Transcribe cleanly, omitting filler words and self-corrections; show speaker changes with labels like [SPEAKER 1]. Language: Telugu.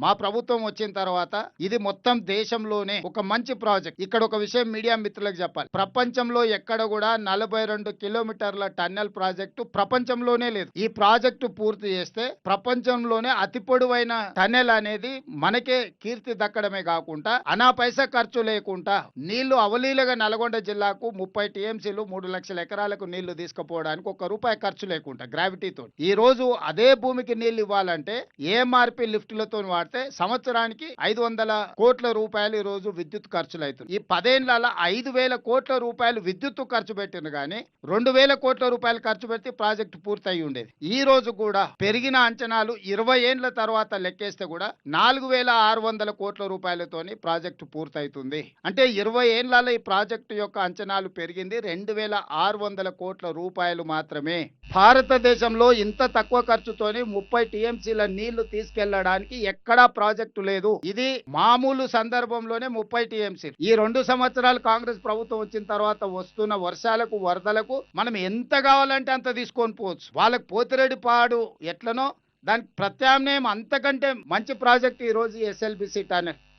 [SPEAKER 1] మా ప్రభుత్వం వచ్చిన తర్వాత ఇది మొత్తం దేశంలోనే ఒక మంచి ప్రాజెక్ట్. ఇక్కడ ఒక విషయం మీడియా మిత్రులకు చెప్పాలి. ప్రపంచంలో ఎక్కడ కూడా 42 కిలోమీటర్ల టన్నెల్ ప్రాజెక్టు ప్రపంచంలోనే లేదు. ఈ ప్రాజెక్టు పూర్తి చేస్తే ప్రపంచంలోనే అతి పొడవైన టన్నెల్ అనేది మనకే కీర్తి దక్కడమే కాకుండా అనా పైసా ఖర్చు లేకుండా నీళ్లు అవలీలగా నల్గొండ జిల్లాకు 30 టీఎంసీలు 3 లక్షల ఎకరాలకు నీళ్లు తీసుకుపోవడానికి ₹1 ఖర్చు లేకుండా గ్రావిటీతో ఈ రోజు అదే భూమికి నీళ్లు ఇవ్వాలంటే ఏఎంఆర్పి లిఫ్టులతో వాడితే సంవత్సరానికి 500 కోట్ల రూపాయలు ఈ రోజు విద్యుత్ ఖర్చులు అవుతుంది. ఈ 10 ఏళ్లలో 5,000 కోట్ల రూపాయలు విద్యుత్ ఖర్చు పెట్టింది కానీ 2,000 కోట్ల రూపాయలు ఖర్చు పెడితే ప్రాజెక్టు పూర్తయి ఉండేది. ఈ రోజు కూడా పెరిగిన అంచనాలు 20 ఏండ్ల తర్వాత లెక్కేస్తే కూడా 4,600 కోట్ల రూపాయలతోని ప్రాజెక్టు పూర్తవుతుంది. అంటే 20 ఏళ్లలో ఈ ప్రాజెక్టు యొక్క అంచనాలు పెరిగింది 2,600 కోట్ల రూపాయలు మాత్రమే. భారతదేశంలో ఇంత తక్కువ ఖర్చుతోని 30 టీఎంసీల నీళ్లు తీసుకెళ్లడానికి ఎక్కడా ప్రాజెక్టు లేదు. ఇది మామూలు సందర్భంలోనే 30 టీఎంసీ. ఈ 2 సంవత్సరాలు కాంగ్రెస్ ప్రభుత్వం వచ్చిన తర్వాత వస్తున్న వర్షాలకు వరదలకు మనం ఎంత కావాలంటే అంత తీసుకొని పోవచ్చు. వాళ్ళకి పోతిరెడ్డిపాడు ఎట్లనో దానికి ప్రత్యామ్నాయం అంతకంటే మంచి ప్రాజెక్ట్ ఈ రోజు ఎస్ఎల్బిసి టనెల్.